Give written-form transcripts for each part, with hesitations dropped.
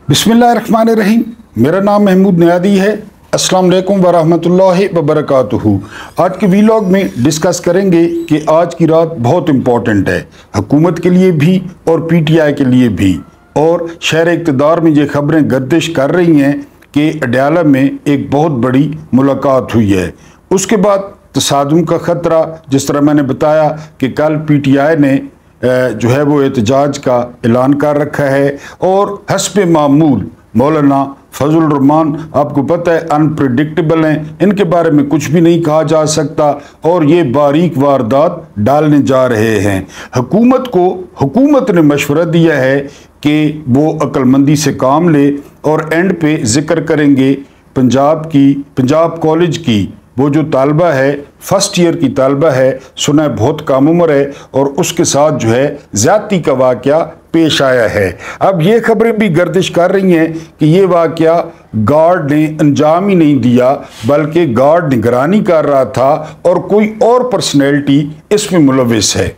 बिस्मिल्लाहिर्रहमानिर्रहीम। मेरा नाम महमूद नियादी है। अस्सलाम वालेकुम वरहमतुल्लाहि वबरकातुहू। आज के वीलॉग में डिस्कस करेंगे कि आज की रात बहुत इम्पॉर्टेंट है, हुकूमत के लिए भी और पीटीआई के लिए भी। और शहर इक़्तिदार में ये खबरें गर्दिश कर रही हैं कि अडयाला में एक बहुत बड़ी मुलाकात हुई है। उसके बाद तसादुम का ख़तरा, जिस तरह मैंने बताया कि कल पीटीआई ने जो है वो एहतजाज का ऐलान कर रखा है। और हस्ब मामूल मौलाना फजल रहमान, आपको पता है, अनप्रिडिक्टेबल हैं, इनके बारे में कुछ भी नहीं कहा जा सकता और ये बारीक वारदात डालने जा रहे हैं। हुकूमत ने मशवरा दिया है कि वो अक्लमंदी से काम ले और एंड पे जिक्र करेंगे पंजाब कॉलेज की वो जो तालबा है, फर्स्ट ईयर की तालबा है, सुना है बहुत कम उम्र है और उसके साथ जो है ज़्यादती का वाक़या पेश आया है। अब ये खबरें भी गर्दिश कर रही हैं कि ये वाक़या गार्ड ने अंजाम ही नहीं दिया, बल्कि गार्ड निगरानी कर रहा था और कोई और पर्सनैलिटी इसमें मुलविस है।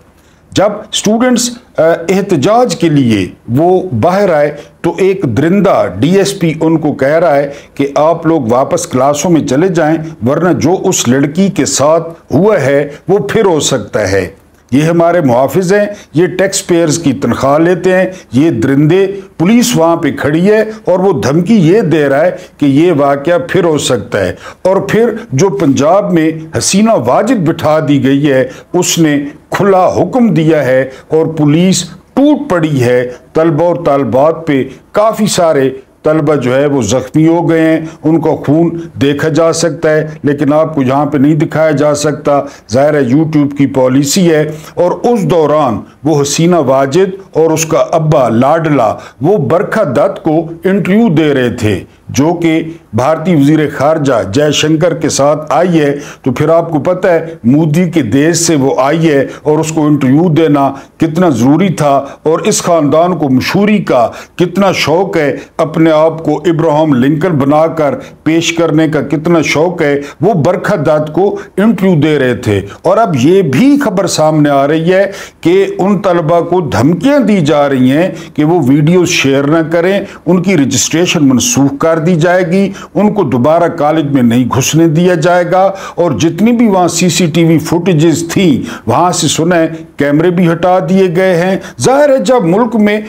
जब स्टूडेंट्स एहतजाज के लिए वो बाहर आए तो एक दरिंदा डीएसपी उनको कह रहा है कि आप लोग वापस क्लासों में चले जाएं, वरना जो उस लड़की के साथ हुआ है वो फिर हो सकता है। ये हमारे मुहाफिज हैं, ये टैक्स पेयर्स की तनख्वाह लेते हैं, ये दरिंदे, पुलिस वहाँ पे खड़ी है और वो धमकी ये दे रहा है कि ये वाक़या फिर हो सकता है। और फिर जो पंजाब में हसीना वाजिद बिठा दी गई है, उसने खुला हुक्म दिया है और पुलिस टूट पड़ी है। तलबा और तालबात पे काफ़ी सारे तलबा जो है वो ज़ख्मी हो गए हैं, उनका खून देखा जा सकता है, लेकिन आपको यहाँ पे नहीं दिखाया जा सकता, ज़ाहिर है यूट्यूब की पॉलिसी है। और उस दौरान वो हसीना वाजिद और उसका अब्बा लाडला वो बरखा दत्त को इंटरव्यू दे रहे थे, जो कि भारतीय वज़ीर ख़ारजा जयशंकर के साथ आई है। तो फिर आपको पता है मोदी के देश से वो आई है और उसको इंटरव्यू देना कितना ज़रूरी था और इस ख़ानदान को मशहूरी का कितना शौक़ है, अपने आप को इब्राहिम लिंकन बनाकर पेश करने का कितना शौक़ है। वो बरखा दत्त को इंटरव्यू दे रहे थे। और अब ये भी खबर सामने आ रही है कि उन तलबा को धमकियाँ दी जा रही हैं कि वो वीडियो शेयर न करें, उनकी रजिस्ट्रेशन मनसूख कर दी जाएगी, उनको दोबारा कॉलेज में नहीं घुसने दिया जाएगा। और जितनी भी वहाँ सीसीटीवी फुटेजेस थी वहाँ से सुना है कैमरे भी हटा दिए गए हैं। जाहिर है जब मुल्क में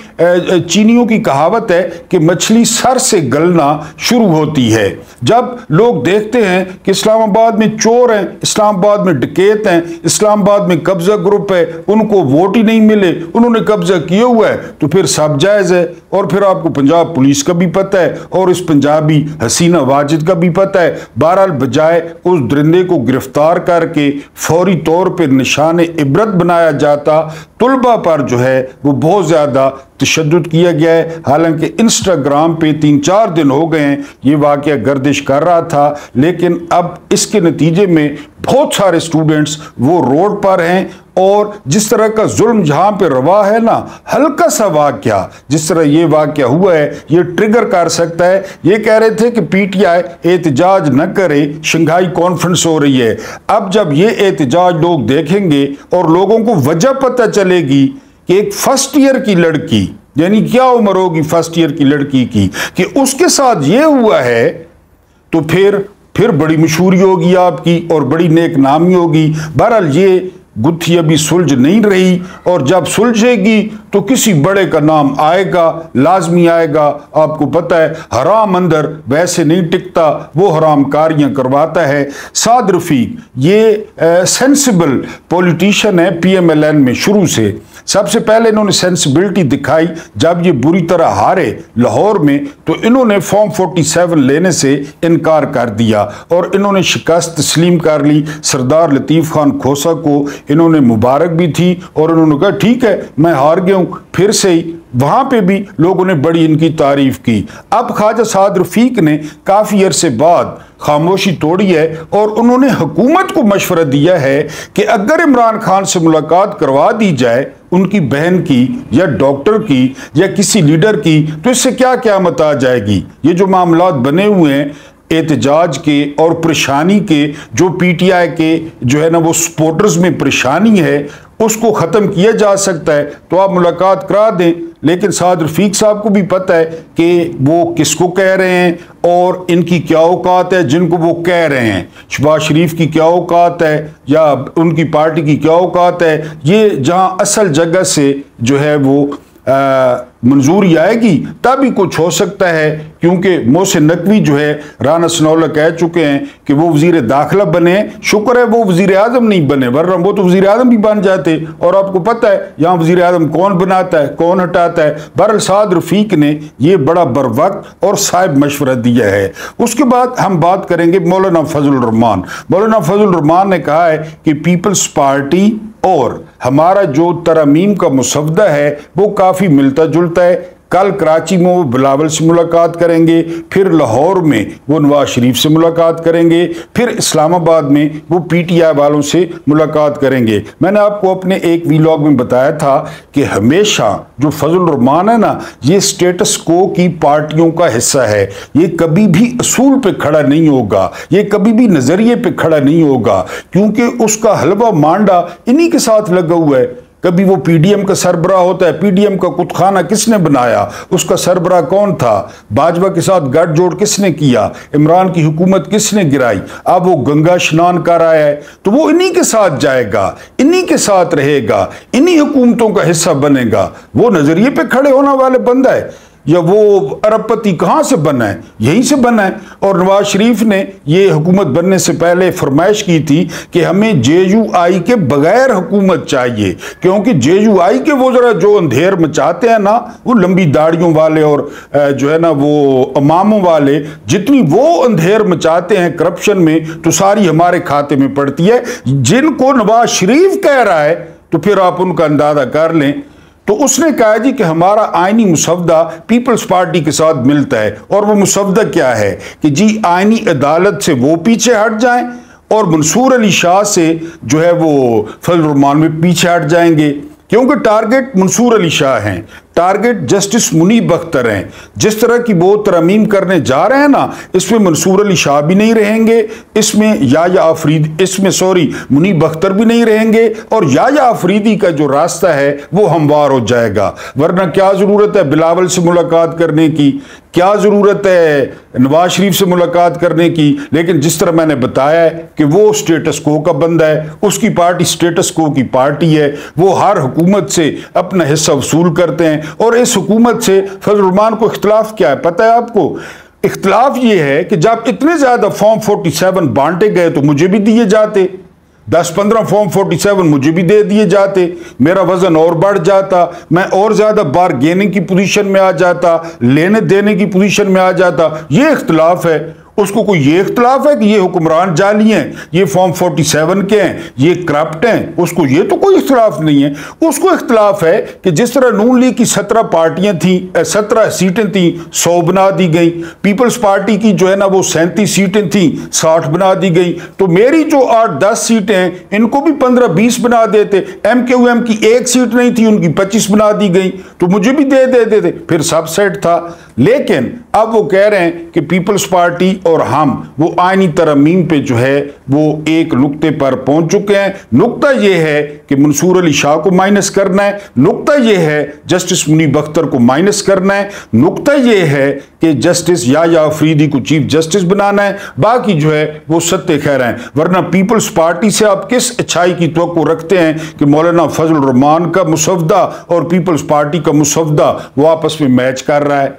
चीनियों की कहावत है कि मछली सर से गलना शुरू होती है, जब लोग देखते हैं कि इस्लामाबाद में चोर हैं, इस्लामाबाद में डकैत हैं, इस्लामाबाद में कब्जा ग्रुप है, उनको वोट ही नहीं मिले, उन्होंने कब्जा किया हुआ है, तो फिर सब जायज़ है। और फिर आपको पंजाब पुलिस का भी पता है और इस पंजाबी हसीना वाजिद का भी पता है। बहरहाल बजाय उस दरिंदे को गिरफ्तार करके फौरी तौर पर निशान इबरत बनाया जाता, तुलबा पर जो है वो बहुत ज़्यादा तशद्दुद किया गया है। हालांकि इंस्टाग्राम पे 3-4 दिन हो गए हैं ये वाक़या गर्दिश कर रहा था, लेकिन अब इसके नतीजे में बहुत सारे स्टूडेंट्स वो रोड पर हैं। और जिस तरह का जुल्म जहाँ पे रवा है ना, हल्का सा वाक़या जिस तरह ये वाक़या हुआ है ये ट्रिगर कर सकता है। ये कह रहे थे कि पीटीआई एहतजाज न करे, शंघाई कॉन्फ्रेंस हो रही है। अब जब ये एहतजाज लोग देखेंगे और लोगों को वजह पता चलेगी कि एक फर्स्ट ईयर की लड़की, यानी क्या उम्र होगी फर्स्ट ईयर की लड़की की, कि उसके साथ ये हुआ है, तो फिर बड़ी मशहूरी होगी आपकी और बड़ी नेक नामी होगी। बहरहाल ये गुत्थी अभी सुलझ नहीं रही और जब सुलझेगी तो किसी बड़े का नाम आएगा, लाजमी आएगा। आपको पता है हराम अंदर वैसे नहीं टिकता, वो हराम कारियां करवाता है। साद रफीक ये सेंसिबल पॉलिटिशियन है पीएमएलएन में शुरू से। सबसे पहले इन्होंने सेंसिबिलिटी दिखाई जब ये बुरी तरह हारे लाहौर में, तो इन्होंने फॉर्म 47 लेने से इनकार कर दिया और इन्होंने शिकस्त तस्लीम कर ली। सरदार लतीफ़ खान खोसा को इन्होंने मुबारक भी थी और इन्होंने कहा ठीक है मैं हार गया हूँ, फिर से ही वहाँ पे भी लोगों ने बड़ी इनकी तारीफ की। अब ख्वाजा साद रफीक ने काफ़ी अरसे बाद खामोशी तोड़ी है और उन्होंने हुकूमत को मशवरा दिया है कि अगर इमरान खान से मुलाकात करवा दी जाए, उनकी बहन की या डॉक्टर की या किसी लीडर की, तो इससे क्या क़यामत आ जाएगी। ये जो मामलात बने हुए हैं एहतजाज के और परेशानी के, जो पीटीआई के जो है ना वो सपोर्टर्स में परेशानी है, उसको ख़त्म किया जा सकता है तो आप मुलाकात करा दें। लेकिन साद रफ़ीक साहब को भी पता है कि वो किसको कह रहे हैं और इनकी क्या औकात है जिनको वो कह रहे हैं। शहबाज शरीफ की क्या औकात है या उनकी पार्टी की क्या औकात है, ये जहां असल जगह से जो है वो मंजूरी आएगी तभी कुछ हो सकता है। क्योंकि मोहसिन नकवी जो है राना सनौला कह चुके हैं कि वो वजीर दाखिला बने, शुक्र है वो वजीर आजम नहीं बने, वरना वो तो वजीर आजम भी बन जाते। और आपको पता है यहाँ वजीर आजम कौन बनाता है कौन हटाता है। बहरहाल साद रफ़ीक ने ये बड़ा बरवक्त और साहिब मशवरा दिया है। उसके बाद हम बात करेंगे मौलाना फजलुर रहमान। मौलाना फजलुर रहमान ने कहा है कि पीपल्स पार्टी और हमारा जो तरमीम का मुसवदा है वो काफ़ी मिलता जुलता है। कल कराची में वो बिलावल से मुलाकात करेंगे, फिर लाहौर में वो नवाज शरीफ से मुलाकात करेंगे, फिर इस्लामाबाद में वो पीटीआई वालों से मुलाकात करेंगे। मैंने आपको अपने एक वीलॉग में बताया था कि हमेशा जो फजलुर रहमान है ना, ये स्टेटस को की पार्टियों का हिस्सा है। ये कभी भी असूल पे खड़ा नहीं होगा, ये कभी भी नजरिए पे खड़ा नहीं होगा, क्योंकि उसका हलवा मांडा इन्हीं के साथ लगा हुआ है। कभी वो पीडीएम का सरबराह होता है, पीडीएम का कुतखाना किसने बनाया, उसका सरबराह कौन था, भाजपा के साथ गठजोड़ किसने किया, इमरान की हुकूमत किसने गिराई, अब वो गंगा स्नान कर रहा है तो वो इन्हीं के साथ जाएगा, इन्हीं के साथ रहेगा, इन्हीं हुकूमतों का हिस्सा बनेगा। वो नजरिए पे खड़े होने वाले बंदा है या वो अरबपति कहाँ से बना है, यहीं से बना है। और नवाज शरीफ ने ये हुकूमत बनने से पहले फरमाइश की थी कि हमें जेयूआई के बगैर हुकूमत चाहिए, क्योंकि जेयूआई के वो जरा जो अंधेर मचाते हैं ना, वो लंबी दाढ़ियों वाले और जो है ना वो इमामों वाले, जितनी वो अंधेर मचाते हैं करप्शन में तो सारी हमारे खाते में पड़ती है। जिनको नवाज शरीफ कह रहा है तो फिर आप उनका अंदाजा कर लें। तो उसने कहा जी कि हमारा आईनी मुसवदा पीपल्स पार्टी के साथ मिलता है। और वो मुसवदा क्या है कि जी आईनी अदालत से वो पीछे हट जाएं और मंसूर अली शाह से जो है वो फजलुर रहमान में पीछे हट जाएंगे, क्योंकि टारगेट मंसूर अली शाह हैं, टारगेट जस्टिस मुनीब अख्तर हैं। जिस तरह की वो तरमीम करने जा रहे हैं ना, इसमें मंसूर अली शाह भी नहीं रहेंगे, इसमें याया आफरीदी, इसमें सॉरी मुनीब अख्तर भी नहीं रहेंगे, और याया आफरीदी का जो रास्ता है वो हमवार हो जाएगा। वरना क्या जरूरत है बिलावल से मुलाकात करने की, क्या जरूरत है नवाज शरीफ से मुलाकात करने की। लेकिन जिस तरह मैंने बताया है कि वो स्टेटस को का बंदा है, उसकी पार्टी स्टेटस को की पार्टी है, वो हर हुकूमत से अपना हिस्सा वसूल करते हैं। और इस हुकूमत से फजलुर रहमान को इख्तलाफ क्या है पता है आपको? इख्तलाफ ये है कि जब इतने ज्यादा फॉर्म 47 बांटे गए तो मुझे भी दिए जाते, 10-15 फॉर्म 47 मुझे भी दे दिए जाते, मेरा वजन और बढ़ जाता, मैं और ज्यादा बारगेनिंग की पोजीशन में आ जाता, लेने देने की पोजीशन में आ जाता। ये इख्तलाफ है। उसको कोई ये इख्तलाफ है कि ये हुक्मरान जाली हैं, ये फॉर्म 47 के हैं, ये करप्ट हैं, उसको ये तो कोई इख्तलाफ नहीं है। उसको इख्तलाफ है कि जिस तरह नून लीग की 17 पार्टियां थी, 17 सीटें थी, 100 बना दी गई। पीपल्स पार्टी की जो है ना वो 37 सीटें थी, 60 बना दी गई। तो मेरी जो 8-10 सीटें हैं इनको भी 15-20 बना देते। MQM की एक सीट नहीं थी, उनकी 25 बना दी गई, तो मुझे भी दे देते, फिर सब सेट था। लेकिन अब वो कह रहे हैं कि पीपल्स पार्टी और हम वो आईनी तरमीम पे जो है वो एक नुक्ते पर पहुंच चुके हैं। नुक्ता ये है कि मंसूर अली शाह को माइनस करना है, नुक्ता ये है जस्टिस मुनीब अख्तर को माइनस करना है, नुक्ता ये है कि जस्टिस याया अफरीदी को चीफ जस्टिस बनाना है, बाकी जो है वो सत्य खैर हैं। वरना पीपल्स पार्टी से आप किस अच्छाई की तवक्को रखते हैं कि मौलाना फजलुर रहमान का मुसवदा और पीपल्स पार्टी का मुसवदा वो आपस में मैच कर रहा है?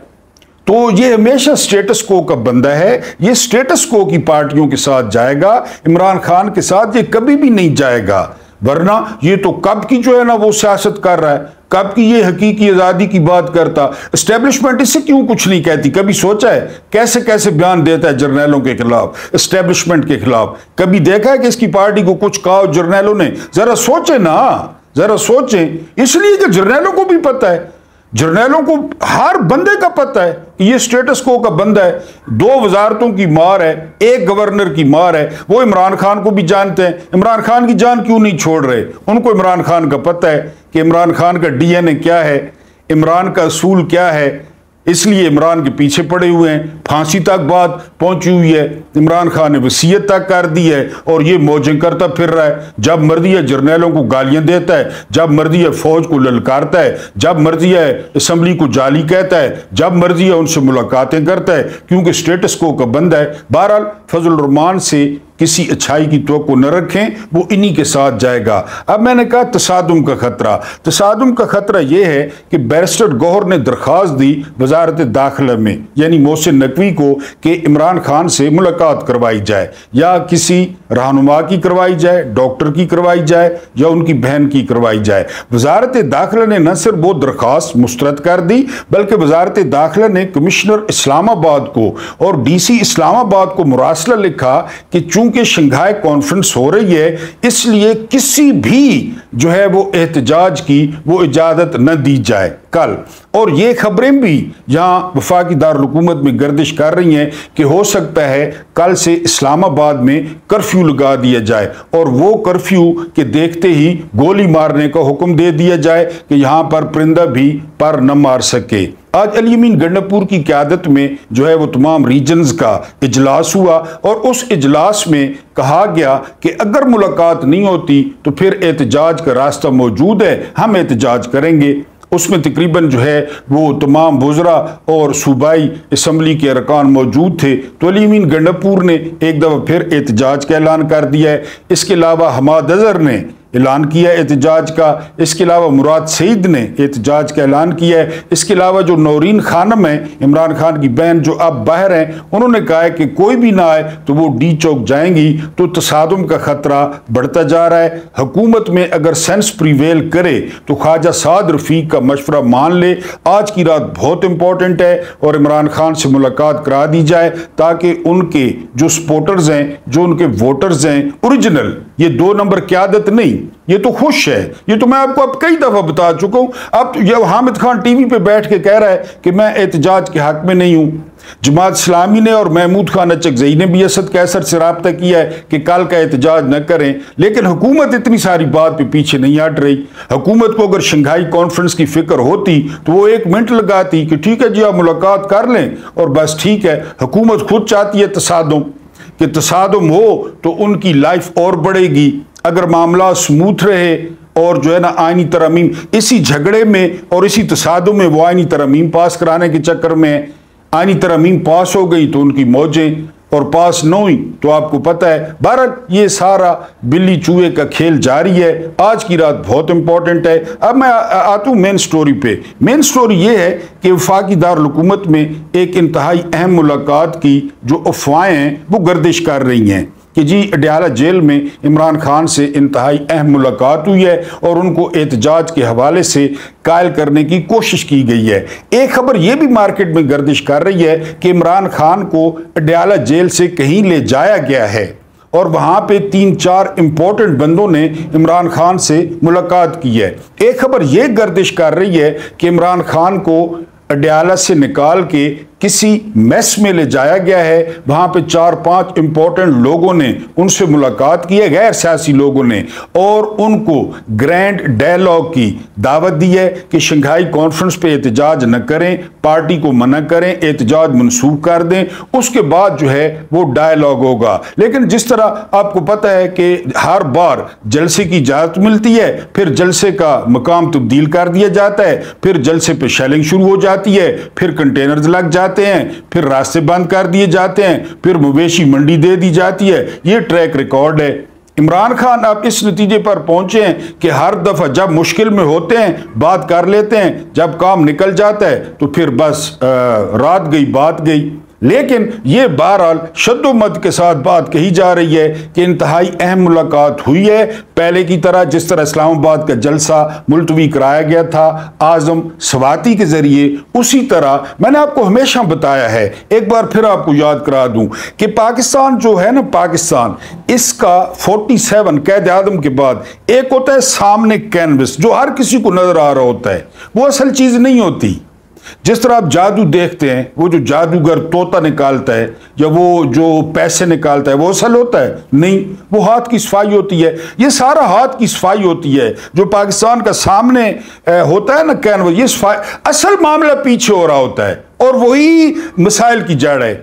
तो ये हमेशा स्टेटस को का बंदा है, ये स्टेटस को की पार्टियों के साथ जाएगा, इमरान खान के साथ ये कभी भी नहीं जाएगा। वरना ये तो कब की जो है ना वो सियासत कर रहा है, कब की ये हकीकी आज़ादी की बात करता। एस्टेब्लिशमेंट इससे क्यों कुछ नहीं कहती? कभी सोचा है कैसे कैसे बयान देता है जर्नैलों के खिलाफ, एस्टेब्लिशमेंट के खिलाफ? कभी देखा है कि इसकी पार्टी को कुछ कहा जर्नैलों ने? जरा सोचे ना, जरा सोचें। इसलिए कि जर्नैलों को भी पता है, जर्नैलों को हर बंदे का पता है कि ये स्टेटस को का बंदा है। 2 वजारतों की मार है, 1 गवर्नर की मार है। वो इमरान खान को भी जानते हैं, इमरान खान की जान क्यों नहीं छोड़ रहे? उनको इमरान खान का पता है कि इमरान खान का DNA क्या है, इमरान का असूल क्या है, इसलिए इमरान के पीछे पड़े हुए हैं। फांसी तक बात पहुंची हुई है, इमरान खान ने वसीयत तक कर दी है और ये मौजें करता फिर रहा है। जब मर्जी है जर्नैलों को गालियां देता है, जब मर्जी है फौज को ललकारता है, जब मर्जी है असम्बली को जाली कहता है, जब मर्जी है उनसे मुलाकातें करता है, क्योंकि स्टेटस को का बंदा है। बहरहाल फजल रहमान से किसी अच्छाई की तवक्को न रखें, वो इन्हीं के साथ जाएगा। अब मैंने कहा तसादुम का खतरा, तसादुम का खतरा यह है कि बैरिस्टर गौहर ने दरख्वास्त दी वजारत दाखिला में, यानी मोहसिन नकवी को, कि इमरान खान से मुलाकात करवाई जाए, या किसी रहनुमा की करवाई जाए, डॉक्टर की करवाई जाए, या उनकी बहन की करवाई जाए। वजारत दाखिला ने न सिर्फ वो दरख्वास्त मुस्तरद कर दी, बल्कि वजारत दाखिला ने कमिश्नर इस्लामाबाद को और DC इस्लामाबाद को मुरासला लिखा कि चूंकि शंघाई कॉन्फ्रेंस हो रही है, इसलिए किसी भी जो है वो एहतजाज की वो इजाजत न दी जाए कल। और ये खबरें भी यहां वफाकी दारुल हुकूमत में गर्दिश कर रही हैं कि हो सकता है कल से इस्लामाबाद में कर्फ्यू लगा दिया जाए और वो कर्फ्यू के देखते ही गोली मारने का हुक्म दे दिया जाए कि यहां पर परिंदा भी पर न मार सके। आज अली अमीन गंडापुर की क़यादत में जो है वो तमाम रीजन्स का इजलास हुआ और उस इजलास में कहा गया कि अगर मुलाकात नहीं होती तो फिर एहतजाज का रास्ता मौजूद है, हम एहतजाज करेंगे। उसमें तकरीबन जो है वो तमाम वज़रा और सूबाई असम्बली के अरकान मौजूद थे। तो अली अमीन गंडापुर ने एक दफ़ा फिर एहतजाज का ऐलान कर दिया है। इसके अलावा हमाद अज़हर ने ऐलान किया एहतजाज का, इसके अलावा मुराद सईद ने एहतजाज का ऐलान किया है। इसके अलावा जो नौरीन खानम है, इमरान खान की बहन, जो अब बाहर हैं, उन्होंने कहा है कि कोई भी ना आए तो वो डी चौक जाएंगी। तो तसादुम का खतरा बढ़ता जा रहा है। हुकूमत में अगर सेंस प्रिवेल करे तो ख्वाजा साद रफीक का मशवरा मान ले। आज की रात बहुत इंपॉर्टेंट है और इमरान खान से मुलाकात करा दी जाए ताकि उनके जो सपोर्टर्स हैं, जो उनके वोटर्स हैं ओरिजिनल, ये 2 नंबर क़यादत नहीं, ये तो खुश है। ये तो मैं आपको अब कई दफा बता चुका हूं। अब जब हामिद खान टीवी पे बैठ के कह रहा है कि मैं एहतजाज के हक में नहीं हूं, जमात इस्लामी ने और महमूद खान अचकजई ने भी असद कैसर से राब्ता किया है कि कल का एहतजाज न करें, लेकिन हुकूमत इतनी सारी बात पे पीछे नहीं हट रही। हुकूमत को अगर शंघाई कॉन्फ्रेंस की फिक्र होती तो वो 1 मिनट लगाती कि ठीक है जी आप मुलाकात कर लें और बस ठीक है। हुकूमत खुद चाहती है तसादुम, कि तसादुम हो तो उनकी लाइफ और बढ़ेगी। अगर मामला स्मूथ रहे और जो है ना आईनी तरमीम, इसी झगड़े में और इसी तसादुम में वो आईनी तरमीम पास कराने के चक्कर में आईनी तरमीम पास हो गई तो उनकी मौजें, और पास न हुई तो आपको पता है। भारत ये सारा बिल्ली चूहे का खेल जारी है। आज की रात बहुत इंपॉर्टेंट है। अब मैं आता हूँ मेन स्टोरी पे। मेन स्टोरी ये है कि वफाकी दारुल हुकूमत में एक इंतहाई अहम मुलाकात की जो अफवाहें हैं वो गर्दिश कर रही हैं कि जी अडयाला जेल में इमरान खान से इंतहाई अहम मुलाकात हुई है और उनको एहतजाज के हवाले से कायल करने की कोशिश की गई है। एक खबर यह भी मार्केट में गर्दिश कर रही है कि इमरान खान को अडयाला जेल से कहीं ले जाया गया है और वहां पे 3-4 इंपॉर्टेंट बंदों ने इमरान खान से मुलाकात की है। एक खबर यह गर्दिश कर रही है कि इमरान खान को अडयाला से निकाल के किसी मेस में ले जाया गया है। वहां पे 4-5 इंपॉर्टेंट लोगों ने उनसे मुलाकात की है, गैर सियासी लोगों ने, और उनको ग्रैंड डायलॉग की दावत दी है कि शंघाई कॉन्फ्रेंस पे एहतजाज न करें, पार्टी को मना करें, एहतजाज मनसूख कर दें, उसके बाद जो है वो डायलॉग होगा। लेकिन जिस तरह आपको पता है कि हर बार जलसे की इजाजत मिलती है, फिर जलसे का मकाम तब्दील कर दिया जाता है, फिर जलसे पे शेलिंग शुरू हो जाती है, फिर कंटेनर्स लग जाते हैं, फिर रास्ते बंद कर दिए जाते हैं, फिर मवेशी मंडी दे दी जाती है। ये ट्रैक रिकॉर्ड है। इमरान खान अब इस नतीजे पर पहुंचे हैं कि हर दफा जब मुश्किल में होते हैं बात कर लेते हैं, जब काम निकल जाता है तो फिर बस रात गई बात गई। लेकिन ये बहरहाल शद्दोमत के साथ बात कही जा रही है कि इंतहाई अहम मुलाकात हुई है। पहले की तरह जिस तरह इस्लामाबाद का जलसा मुलतवी कराया गया था आजम स्वाति के जरिए, उसी तरह मैंने आपको हमेशा बताया है, एक बार फिर आपको याद करा दूं कि पाकिस्तान जो है ना, पाकिस्तान इसका 47 कैद आदम के बाद एक होता है सामने कैनवस जो हर किसी को नजर आ रहा होता है, वो असल चीज नहीं होती। जिस तरह आप जादू देखते हैं, वो जो जादूगर तोता निकालता है या वो जो पैसे निकालता है वो असल होता है? नहीं, वो हाथ की सफाई होती है। ये सारा हाथ की सफाई होती है जो पाकिस्तान का सामने होता है ना कैनवस, ये सफाई, असल मामला पीछे हो रहा होता है और वही मसाइल की जड़ है।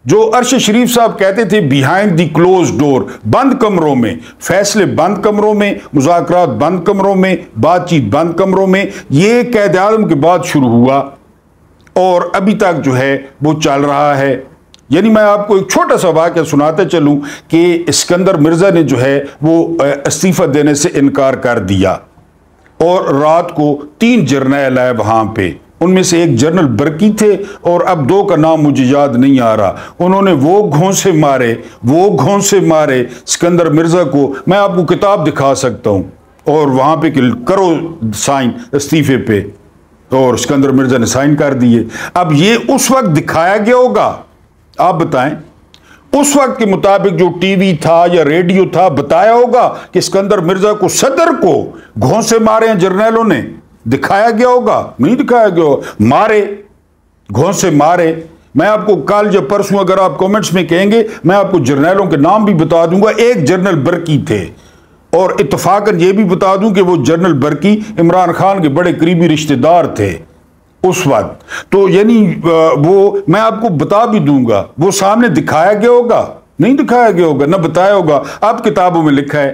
जो अरशद शरीफ साहब कहते थे बिहाइंड द क्लोज डोर, बंद कमरों में फैसले, बंद कमरों में मुज़ाकरात, बंद कमरों में बातचीत, बंद कमरों में, ये कैद आज़म के बाद शुरू हुआ और अभी तक जो है वो चल रहा है। यानी मैं आपको एक छोटा सा वाक़या सुनाते चलूं कि सिकंदर मिर्ज़ा ने जो है वो इस्तीफ़ा देने से इनकार कर दिया और रात को 3 जर्नैल आए वहां पे, उनमें से एक जनरल बरकी थे और अब 2 का नाम मुझे याद नहीं आ रहा। उन्होंने वो घोंसे मारे सिकंदर मिर्ज़ा को। मैं आपको किताब दिखा सकता हूं और वहां पे करो साइन इस्तीफे पे, और सिकंदर मिर्ज़ा ने साइन कर दिए। अब ये उस वक्त दिखाया गया होगा, आप बताएं, उस वक्त के मुताबिक जो टीवी था या रेडियो था, बताया होगा कि सिकंदर मिर्ज़ा को, सदर को घोंसे मारे हैं जर्नैलों ने? दिखाया गया होगा? नहीं दिखाया गया होगा। मारे, घोंसे मारे। मैं आपको कल या परसों अगर आप कमेंट्स में कहेंगे, मैं आपको जर्नैलों के नाम भी बता दूंगा। एक जनरल बरकी थे और इत्तफाकन ये भी बता दूं कि वो जनरल बरकी इमरान खान के बड़े करीबी रिश्तेदार थे उस वक्त। तो यानी वो मैं आपको बता भी दूंगा, वो सामने दिखाया गया होगा? नहीं दिखाया गया होगा, ना बताया होगा। अब किताबों में लिखा है,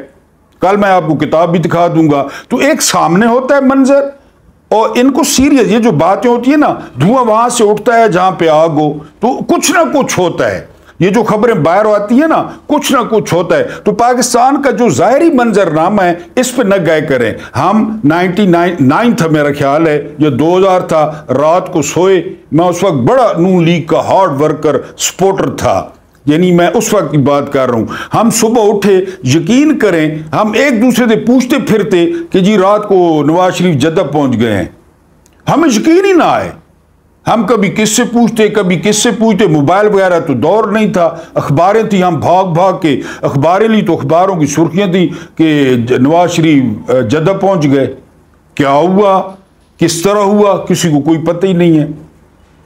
कल मैं आपको किताब भी दिखा दूंगा। तो एक सामने होता है मंजर और इनको सीरियस, ये जो बातें होती है ना, धुआं वहां से उठता है जहां पे आग हो, तो कुछ ना कुछ होता है। ये जो खबरें बाहर आती है ना, कुछ ना कुछ होता है। तो पाकिस्तान का जो जाहिरी मंजरनामा है, इस पे न गए करें। हम 99 था मेरा ख्याल है, या 2000 था, रात को सोए, मैं उस वक्त बड़ा नून लीग का हार्ड वर्कर सपोर्टर था, यानी मैं उस वक्त की बात कर रहा हूं। हम सुबह उठे, यकीन करें, हम एक दूसरे से पूछते फिरते कि जी रात को नवाज शरीफ जद्दा पहुंच गए हैं, हमें यकीन ही ना आए। हम कभी किससे पूछते, कभी किससे पूछते, मोबाइल वगैरह तो दौर नहीं था, अखबारें थी, हम भाग भाग के अखबारें ली तो अखबारों की सुर्खियां थी कि नवाज शरीफ जद्दा पहुंच गए। क्या हुआ, किस तरह हुआ, किसी को कोई पता ही नहीं है।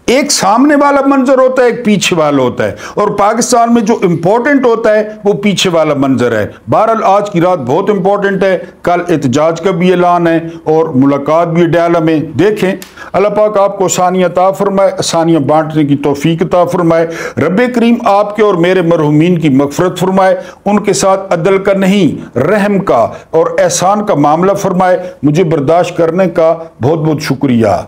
एक सामने वाला मंजर होता है, एक पीछे वाला होता है, और पाकिस्तान में जो इंपॉर्टेंट होता है वो पीछे वाला मंजर है। बहरहाल आज की रात बहुत इंपॉर्टेंट है, कल एहतजाज का भी ऐलान है और मुलाकात भी डाला में। देखें, अल्लाह पाक आपको आसानियां अता फरमाए, आसानियां बांटने की तौफीक अता फरमाए। रब्बे करीम आपके और मेरे मरहुमीन की मगफरत फरमाए, उनके साथ अदल का नहीं रहम का और एहसान का मामला फरमाए। मुझे बर्दाश्त करने का बहुत बहुत शुक्रिया।